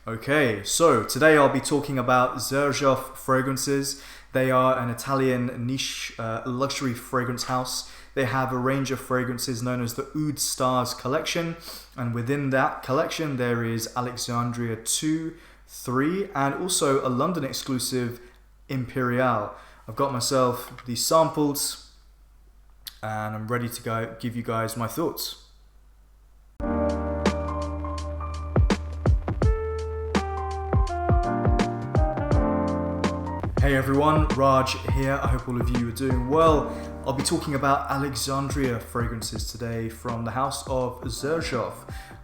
Okay, so today I'll be talking about XERJOFF fragrances. They are an Italian niche luxury fragrance house. They have a range of fragrances known as the Oud Stars collection, and within that collection there is Alexandria II, III, and also a London exclusive Imperiale. I've got myself these samples and I'm ready to give you guys my thoughts. Hey everyone, Raj here. I hope all of you are doing well. I'll be talking about Alexandria fragrances today from the house of XERJOFF.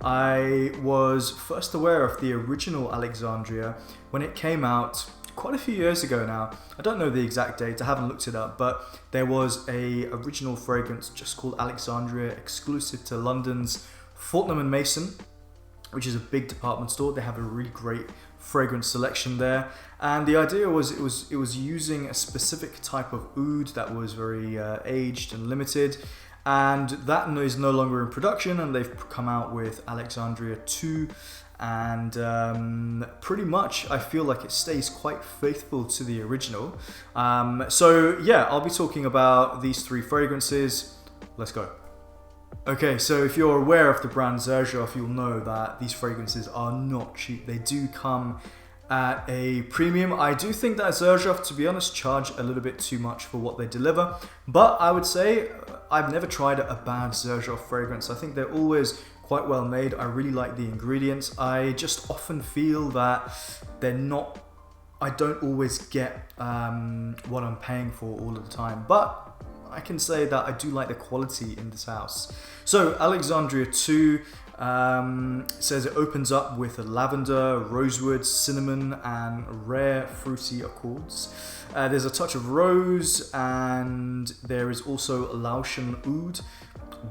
I was first aware of the original Alexandria when it came out quite a few years ago now. I don't know the exact date, I haven't looked it up, but there was a original fragrance just called Alexandria, exclusive to London's Fortnum & Mason, which is a big department store. They have a really great fragrance selection there, and the idea was it was using a specific type of oud that was very aged and limited, and that is no longer in production, and they've come out with Alexandria II, and pretty much I feel like it stays quite faithful to the original. So yeah, I'll be talking about these three fragrances. Let's go. Okay, so if you're aware of the brand XERJOFF, you'll know that these fragrances are not cheap. They do come at a premium. I do think that XERJOFF, to be honest, charge a little bit too much for what they deliver, but I would say I've never tried a bad XERJOFF fragrance. I think they're always quite well made. I really like the ingredients. I just often feel that I don't always get what I'm paying for all of the time, but I can say that I do like the quality in this house. So Alexandria II says it opens up with a lavender, rosewood, cinnamon, and rare fruity accords. There's a touch of rose, and there is also Laotian oud,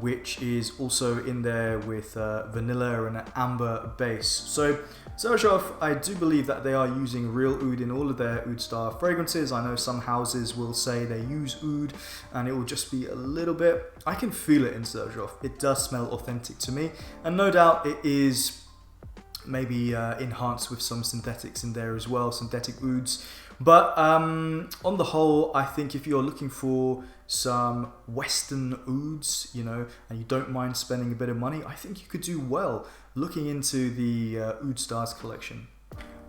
which is also in there with vanilla and an amber base. So XERJOFF, I do believe that they are using real oud in all of their Oud Star fragrances. I know some houses will say they use oud and it will just be a little bit. I can feel it in XERJOFF. It does smell authentic to me, and no doubt it is maybe enhanced with some synthetics in there as well, synthetic ouds. But on the whole, I think if you're looking for some Western ouds, and you don't mind spending a bit of money, I think you could do well looking into the Oud Stars collection.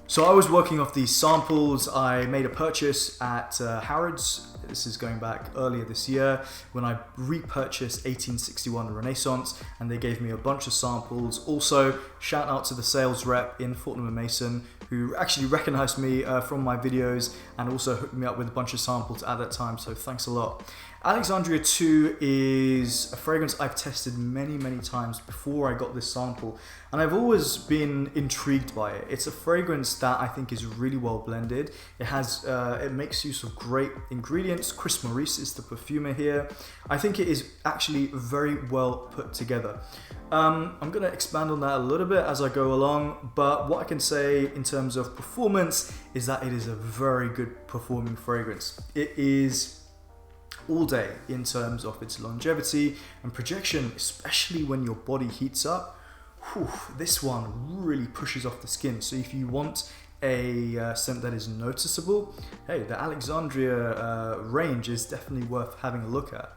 So I was working off these samples. I made a purchase at Harrods. This is going back earlier this year when I repurchased 1861 Renaissance, and they gave me a bunch of samples. Also, shout out to the sales rep in Fortnum & Mason who actually recognized me from my videos and also hooked me up with a bunch of samples at that time, so thanks a lot. Alexandria II is a fragrance I've tested many times before I got this sample, and I've always been intrigued by it. It's a fragrance that I think is really well blended. It makes use of great ingredients. Chris Maurice is the perfumer here. I think it is actually very well put together. I'm going to expand on that a little bit as I go along, but what I can say in terms of performance is that it is a very good performing fragrance. It is all day in terms of its longevity and projection, especially when your body heats up. This one really pushes off the skin. So if you want a scent that is noticeable, hey, the Alexandria range is definitely worth having a look at.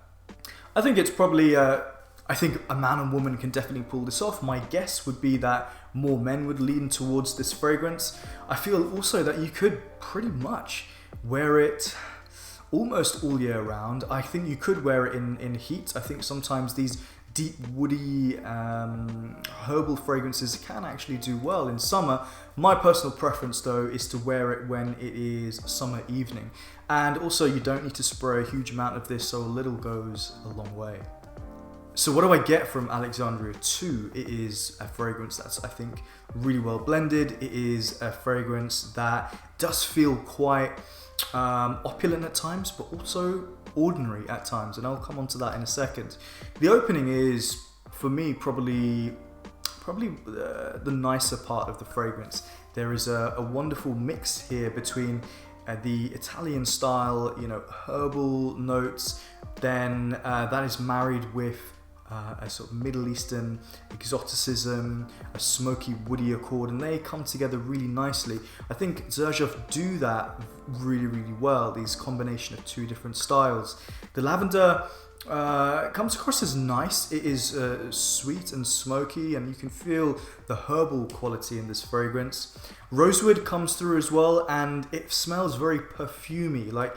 I think it's probably I think a man and woman can definitely pull this off. My guess would be that more men would lean towards this fragrance. I feel also that you could pretty much wear it almost all year round. I think you could wear it in heat. I think sometimes these deep woody herbal fragrances can actually do well in summer. My personal preference though is to wear it when it is summer evening, and also you don't need to spray a huge amount of this, so a little goes a long way. So what do I get from Alexandria II? It is a fragrance that's, I think, really well blended. It is a fragrance that does feel quite opulent at times, but also ordinary at times, and I'll come on to that in a second. The opening is, for me, probably the nicer part of the fragrance. There is a wonderful mix here between the Italian style, herbal notes, then that is married with a sort of Middle Eastern exoticism, a smoky woody accord, and they come together really nicely. I think XERJOFF do that really, really well, these combination of two different styles. The lavender comes across as nice. It is sweet and smoky, and you can feel the herbal quality in this fragrance. Rosewood comes through as well, and it smells very perfumey. Like,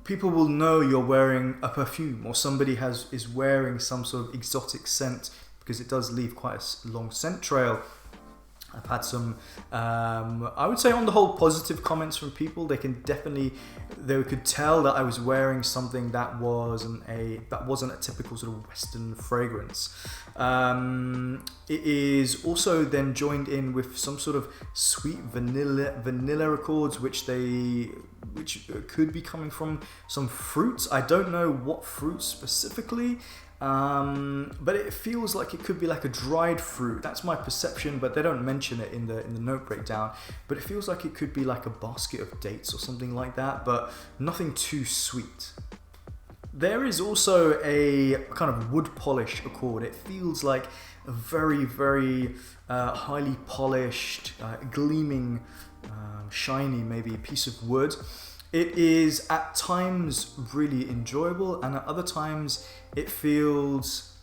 people will know you're wearing a perfume, or somebody is wearing some sort of exotic scent, because it does leave quite a long scent trail. I've had some, I would say on the whole, positive comments from people. They could tell that I was wearing something that wasn't a typical sort of Western fragrance. It is also then joined in with some sort of sweet vanilla accords, which could be coming from some fruits. I don't know what fruits specifically. But it feels like it could be like a dried fruit. That's my perception, but they don't mention it in the note breakdown. But it feels like it could be like a basket of dates or something like that, but nothing too sweet. There is also a kind of wood polish accord. It feels like a very, very highly polished, gleaming, shiny maybe piece of wood. It is at times really enjoyable, and at other times it feels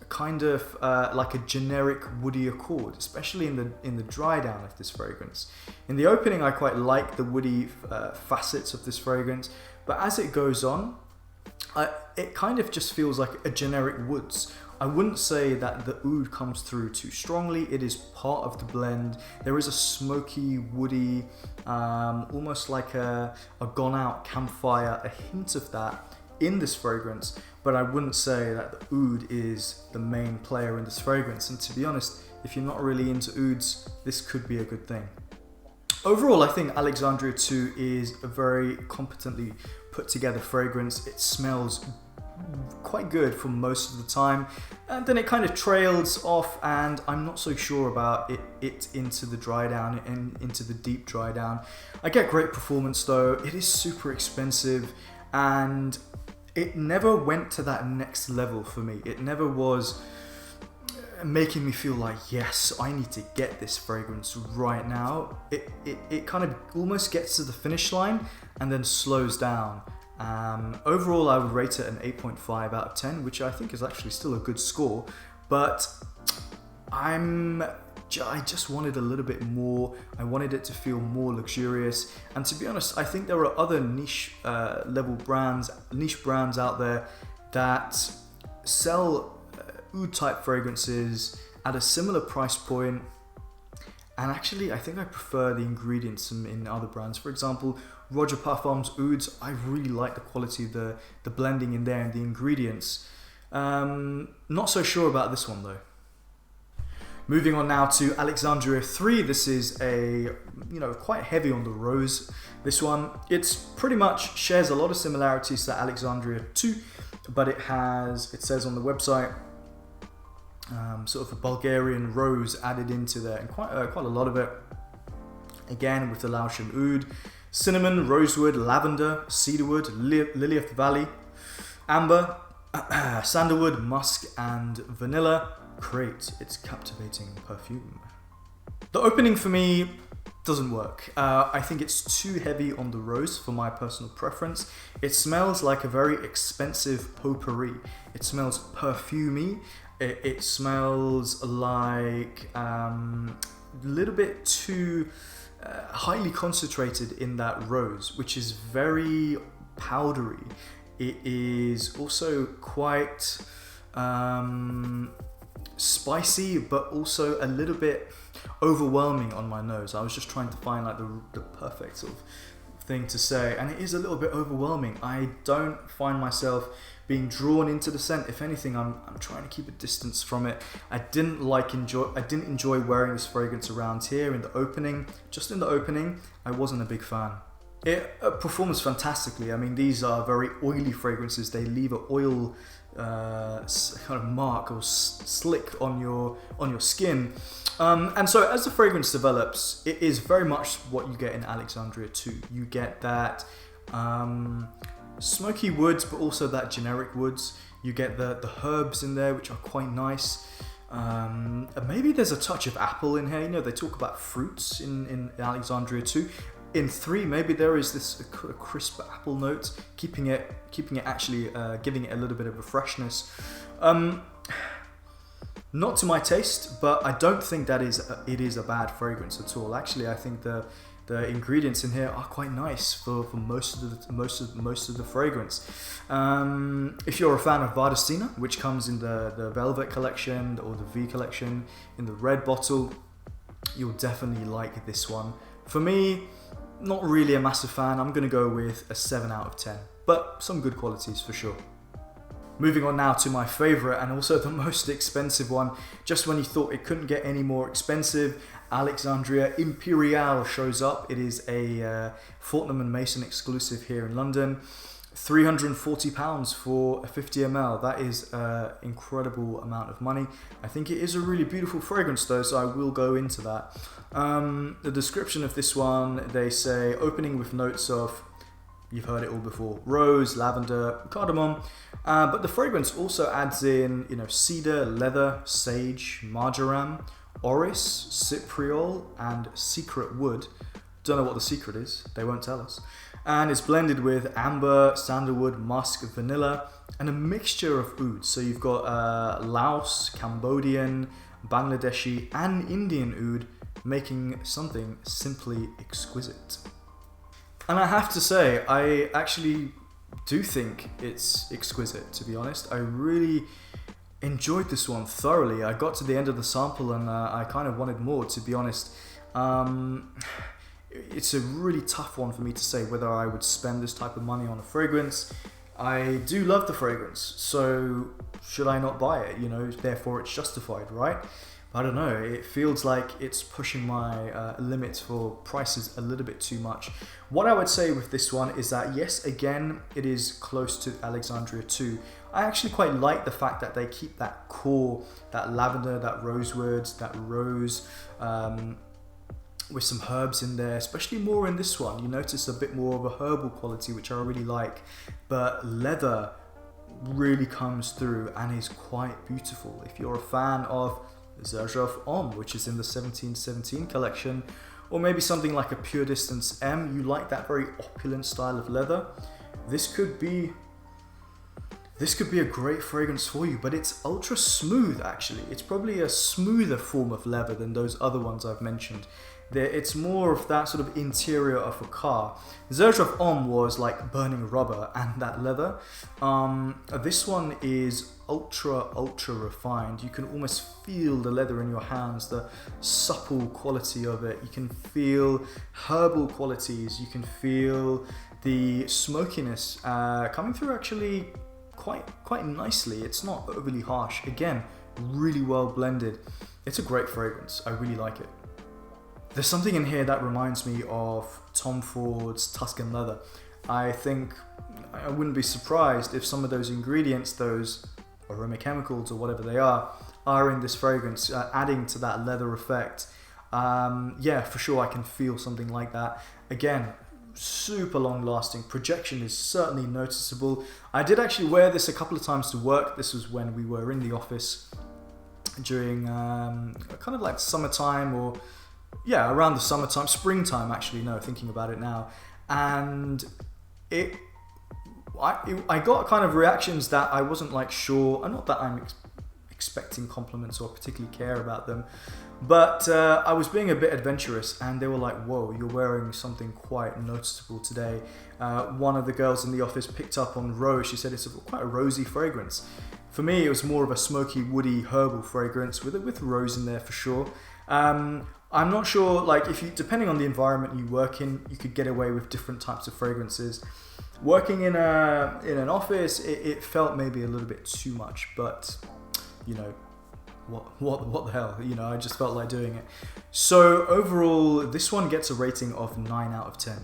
kind of like a generic woody accord, especially in the dry down of this fragrance. In the opening, I quite like the woody facets of this fragrance, but as it goes on, it kind of just feels like a generic woods. I wouldn't say that the oud comes through too strongly. It is part of the blend. There is a smoky, woody, almost like a gone out campfire, a hint of that in this fragrance, but I wouldn't say that the oud is the main player in this fragrance. And to be honest, if you're not really into ouds, this could be a good thing. Overall, I think Alexandria II is a very competently put together fragrance. It smells quite good for most of the time, and then it kind of trails off, and I'm not so sure about it into the dry down and into the deep dry down. I get great performance though. It is super expensive, and it never went to that next level for me. It never was making me feel like, yes, I need to get this fragrance right now. It kind of almost gets to the finish line and then slows down. Overall, I would rate it an 8.5 out of 10, which I think is actually still a good score, but I just wanted a little bit more. I wanted it to feel more luxurious, and to be honest, I think there are other niche brands out there that sell oud type fragrances at a similar price point, and actually I think I prefer the ingredients in other brands. For example, Roger Parfum's ouds, I really like the quality of the blending in there and the ingredients. Not so sure about this one though. Moving on now to Alexandria III. This is quite heavy on the rose. This one, it's pretty much shares a lot of similarities to Alexandria II, but it says on the website, sort of a Bulgarian rose added into there, and quite a lot of it. Again, with the Laotian oud, cinnamon, rosewood, lavender, cedarwood, lily of the valley, amber, sandalwood, musk, and vanilla create its captivating perfume. The opening for me doesn't work. I think it's too heavy on the rose for my personal preference. It smells like a very expensive potpourri. It smells perfumey. It smells like a little bit too highly concentrated in that rose, which is very powdery. It is also quite spicy, but also a little bit overwhelming on my nose. I was just trying to find like the perfect sort of thing to say, and it is a little bit overwhelming. I don't find myself being drawn into the scent. If anything, I'm trying to keep a distance from it. I didn't enjoy wearing this fragrance around here in the opening. Just in the opening, I wasn't a big fan. It performs fantastically. I mean, these are very oily fragrances. They leave an oil kind of mark or slick on your skin, and so as the fragrance develops, it is very much what you get in Alexandria II. You get that smoky woods, but also that generic woods. You get the herbs in there, which are quite nice. Maybe there's a touch of apple in here. You know, they talk about fruits in Alexandria II. In 3, maybe there is this crisp apple note, keeping it actually giving it a little bit of a freshness. Not to my taste, but I don't think that it is a bad fragrance at all. Actually, I think the ingredients in here are quite nice for most of the fragrance. If you're a fan of Vardestina, which comes in the Velvet collection or the V collection in the red bottle, you'll definitely like this one. For me, not really a massive fan. I'm going to go with a 7 out of 10, but some good qualities for sure. Moving on now to my favorite and also the most expensive one. Just when you thought it couldn't get any more expensive, Alexandria Imperiale shows up. It is a Fortnum & Mason exclusive here in London. £340 for a 50 ml. That is an incredible amount of money. I think it is a really beautiful fragrance though, so I will go into that. The description of this one, they say opening with notes of, you've heard it all before, rose, lavender, cardamom, but the fragrance also adds in, you know, cedar, leather, sage, marjoram, orris, cypriol, and secret wood. Don't know what the secret is, they won't tell us. And it's blended with amber, sandalwood, musk, vanilla, and a mixture of ouds. So you've got Laos, Cambodian, Bangladeshi, and Indian oud, making something simply exquisite. And I have to say, I actually do think it's exquisite, to be honest. I really enjoyed this one thoroughly. I got to the end of the sample and I kind of wanted more, to be honest. It's a really tough one for me to say whether I would spend this type of money on a fragrance. I do love the fragrance, so should I not buy it? You know, therefore it's justified, right? I don't know, it feels like it's pushing my limits for prices a little bit too much. What I would say with this one is that yes, again, it is close to Alexandria II. I actually quite like the fact that they keep that core, that lavender, that rosewood, that rose, with some herbs in there, especially more in this one. You notice a bit more of a herbal quality, which I really like, but leather really comes through and is quite beautiful. If you're a fan of XERJOFF Homme, which is in the 1717 collection, or maybe something like a Pure Distance M, you like that very opulent style of leather, this could be a great fragrance for you. But it's ultra smooth actually. It's probably a smoother form of leather than those other ones I've mentioned. It's more of that sort of interior of a car. XERJOFF Homme was like burning rubber and that leather. This one is ultra refined. You can almost feel the leather in your hands, the supple quality of it. You can feel herbal qualities. You can feel the smokiness coming through actually quite nicely. It's not overly harsh. Again, really well blended. It's a great fragrance. I really like it. There's something in here that reminds me of Tom Ford's Tuscan leather. I think I wouldn't be surprised if some of those ingredients, those aroma chemicals or whatever they are in this fragrance, adding to that leather effect. Yeah, for sure I can feel something like that. Again, super long lasting. Projection is certainly noticeable. I did actually wear this a couple of times to work. This was when we were in the office during kind of like summertime, or yeah, around the summertime, springtime actually, no, thinking about it now. And I got kind of reactions that I wasn't like sure, and not that I'm expecting compliments or particularly care about them, but I was being a bit adventurous and they were like, whoa, you're wearing something quite noticeable today. One of the girls in the office picked up on rose. She said it's quite a rosy fragrance. For me, it was more of a smoky, woody, herbal fragrance with rose in there for sure. I'm not sure, like depending on the environment you work in, you could get away with different types of fragrances. Working in an office, it felt maybe a little bit too much, but you know, what the hell, you know, I just felt like doing it. So overall, this one gets a rating of 9 out of 10.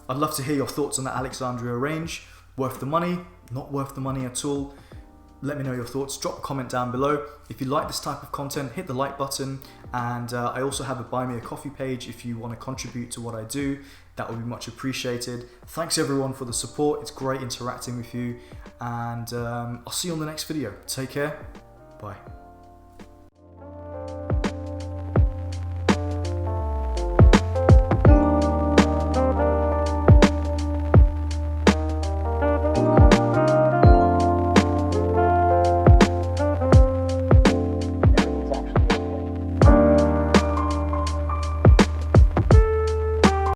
I'd love to hear your thoughts on the Alexandria range. Worth the money? Not worth the money at all? let me know your thoughts. Drop a comment down below. If you like this type of content, hit the like button. And I also have a Buy Me a Coffee page if you want to contribute to what I do. That would be much appreciated. Thanks everyone for the support. It's great interacting with you. And I'll see you on the next video. Take care. Bye.